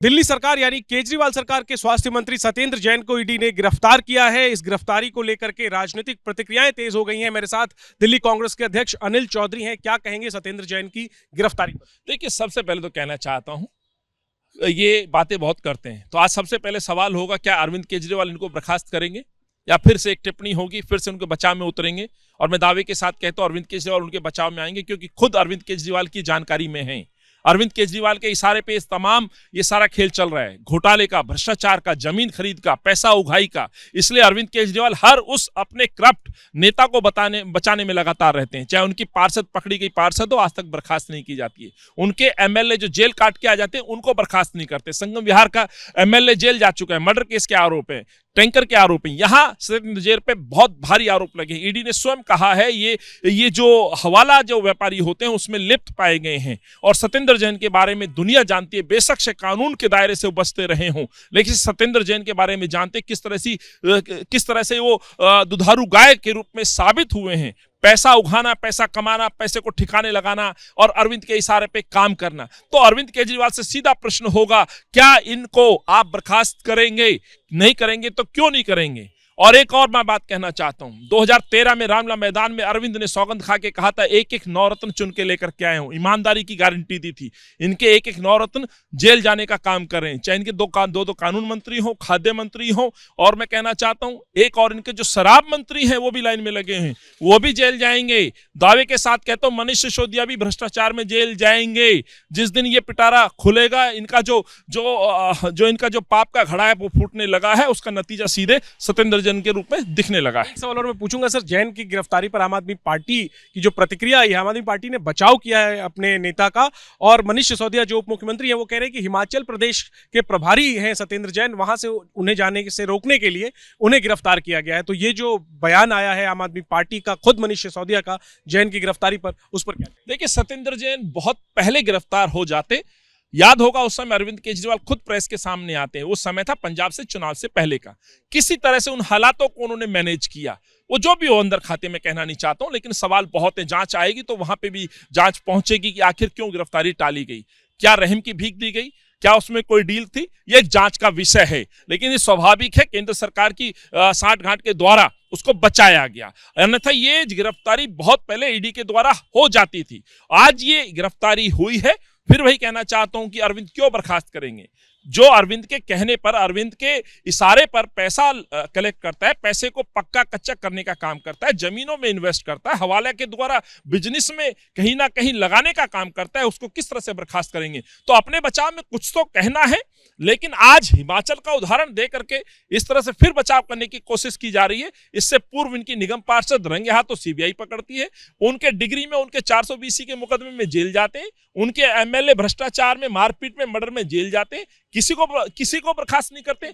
दिल्ली सरकार यानी केजरीवाल सरकार के स्वास्थ्य मंत्री सत्येंद्र जैन को ईडी ने गिरफ्तार किया है। इस गिरफ्तारी को लेकर के राजनीतिक प्रतिक्रियाएं तेज हो गई हैं। मेरे साथ दिल्ली कांग्रेस के अध्यक्ष अनिल चौधरी हैं। क्या कहेंगे सत्येंद्र जैन की गिरफ्तारी पर? देखिए, सबसे पहले तो कहना चाहता हूं, ये बातें बहुत करते हैं, तो आज सबसे पहले सवाल होगा, क्या अरविंद केजरीवाल इनको बर्खास्त करेंगे या फिर से एक टिप्पणी होगी, फिर से उनके बचाव में उतरेंगे? और मैं दावे के साथ कहता हूं, अरविंद केजरीवाल उनके बचाव में आएंगे, क्योंकि खुद अरविंद केजरीवाल की जानकारी में है। अरविंद केजरीवाल के इशारे पे ये सारा खेल चल रहा है, घोटाले का, भ्रष्टाचार का, जमीन खरीद का, पैसा उगाही का। इसलिए अरविंद केजरीवाल हर उस अपने करप्ट नेता को बचाने में लगातार रहते हैं। चाहे उनकी पार्षद पकड़ी गई पार्षद हो, आज तक बर्खास्त नहीं की जाती है। उनके एमएलए जो जेल काट के आ जाते हैं, उनको बर्खास्त नहीं करते। संगम विहार का एमएलए जेल जा चुका है, मर्डर केस के आरोप है, टैंकर के आरोप हैं। यहां सत्येंद्र जैन पे बहुत भारी आरोप लगे। ईडी ने स्वयं कहा है ये जो हवाला जो व्यापारी होते हैं उसमें लिप्त पाए गए हैं। और सत्येंद्र जैन के बारे में दुनिया जानती है, बेशक से कानून के दायरे से बचते रहे हों, लेकिन सत्येंद्र जैन के बारे में जानते किस तरह से वो दुधारू गाय के रूप में साबित हुए हैं। पैसा उगाना, पैसा कमाना, पैसे को ठिकाने लगाना और अरविंद के इशारे पे काम करना। तो अरविंद केजरीवाल से सीधा प्रश्न होगा, क्या इनको आप बर्खास्त करेंगे? नहीं करेंगे तो क्यों नहीं करेंगे? और एक और मैं बात कहना चाहता हूं, 2013 में रामला मैदान में अरविंद ने सौगंध खा के कहा था, एक एक नवरत्न चुन के लेकर के आए हूं, ईमानदारी की गारंटी दी थी। इनके एक एक नवरत्न जेल जाने का काम कर रहे हैं, चाहे इनके दो कानून मंत्री हो, खाद्य मंत्री हो, और मैं कहना चाहता हूं एक और इनके जो शराब मंत्री हैं वो भी लाइन में लगे हैं, वो भी जेल जाएंगे। दावे के साथ कहता हूं, मनीष सिसोदिया भी भ्रष्टाचार में जेल जाएंगे। जिस दिन ये पिटारा खुलेगा, इनका जो पाप का घड़ा है वो फूटने लगा है, उसका नतीजा सीधे सत्येंद्र के रूप में दिखने लगा है। एक सवाल और मैं पूछूंगा सर, जैन की गिरफ्तारी पर आम आदमी पार्टी की जो प्रतिक्रिया है, आम आदमी पार्टी ने बचाव किया है अपने नेता का, और मनीष सिसोदिया जो उप मुख्यमंत्री हैं वो कह रहे हैं कि हिमाचल प्रदेश के प्रभारी हैं सत्येंद्र जैन, वहां से उन्हें जाने से रोकने के लिए उन्हें गिरफ्तार किया गया है। तो ये जो बयान आया है आम आदमी पार्टी का, खुद मनीष सिसोदिया का, जैन की गिरफ्तारी पर, उस पर क्या? देखिए, सत्येंद्र जैन बहुत पहले गिरफ्तार हो जाते। याद होगा उस समय अरविंद केजरीवाल खुद प्रेस के सामने आते हैं, वो समय था पंजाब से चुनाव से पहले का। किसी तरह से उन हालातों को उन्होंने मैनेज किया। वो जो भी हो अंदर खाते में कहना नहीं चाहता हूं, लेकिन सवाल बहुत है। जांच आएगी तो वहां पे भी जांच पहुंचेगी कि आखिर क्यों गिरफ्तारी टाली गई, क्या रहम की भीख दी गई, क्या उसमें कोई डील थी, ये एक जांच का विषय है। लेकिन ये स्वाभाविक है, केंद्र सरकार की साठगांठ के द्वारा उसको बचाया गया, अन्यथा ये गिरफ्तारी बहुत पहले ईडी के द्वारा हो जाती थी। आज ये गिरफ्तारी हुई है। फिर वही कहना चाहता हूं कि अरविंद क्यों बर्खास्त करेंगे? जो अरविंद के कहने पर, अरविंद के इशारे पर पैसा कलेक्ट करता है, पैसे को पक्का कच्चा करने का काम करता है, जमीनों में इन्वेस्ट करता है, हवाले के द्वारा बिजनेस में कहीं ना कहीं लगाने का काम करता है, उसको किस तरह से बर्खास्त करेंगे? तो अपने बचाव में कुछ तो कहना है, लेकिन आज हिमाचल का उदाहरण दे करके इस तरह से फिर बचाव करने की कोशिश की जा रही है। इससे पूर्व इनकी निगम पार्षद रंगे हाथों सीबीआई पकड़ती है, उनके डिग्री में, उनके 420 के मुकदमे में जेल जाते हैं, उनके एमएलए भ्रष्टाचार में, मारपीट में, मर्डर में जेल जाते हैं, किसी को बर्खास्त नहीं करते।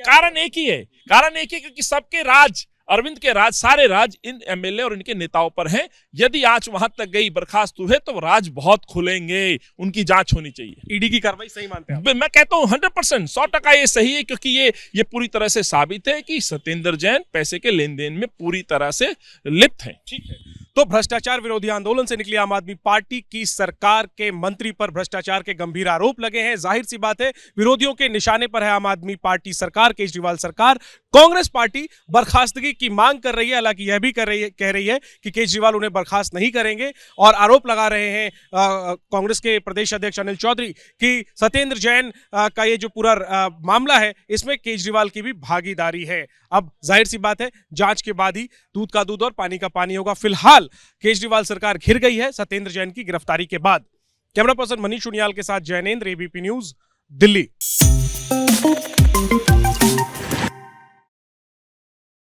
कारण एक ही है, क्योंकि सबके राज, अरविंद के राज, सारे राज इन एमएलए और इनके नेताओं पर हैं। यदि आज वहां तक गई, बर्खास्त हुए, तो राज बहुत खुलेंगे। उनकी जांच होनी चाहिए। ईडी की कार्रवाई सही मानते हैं? मैं कहता हूं 100%, 100% ये सही है, क्योंकि ये पूरी तरह से साबित है कि सत्येंद्र जैन पैसे के लेन देन में पूरी तरह से लिप्त है। ठीक है, तो भ्रष्टाचार विरोधी आंदोलन से निकली आम आदमी पार्टी की सरकार के मंत्री पर भ्रष्टाचार के गंभीर आरोप लगे हैं। जाहिर सी बात है, विरोधियों के निशाने पर है आम आदमी पार्टी सरकार, केजरीवाल सरकार। कांग्रेस पार्टी बर्खास्तगी की मांग कर रही है, हालांकि यह भी कह रही है कि केजरीवाल उन्हें बर्खास्त नहीं करेंगे, और आरोप लगा रहे हैं कांग्रेस के प्रदेश अध्यक्ष अनिल चौधरी कि सत्येंद्र जैन का ये जो पूरा मामला है, इसमें केजरीवाल की भी भागीदारी है। अब जाहिर सी बात है, जांच के बाद ही दूध का दूध और पानी का पानी होगा। फिलहाल केजरीवाल सरकार घिर गई है सत्येंद्र जैन की गिरफ्तारी के बाद। कैमरा पर्सन मनीष उनियाल के साथ जैनेंद्र, एबीपी न्यूज, दिल्ली।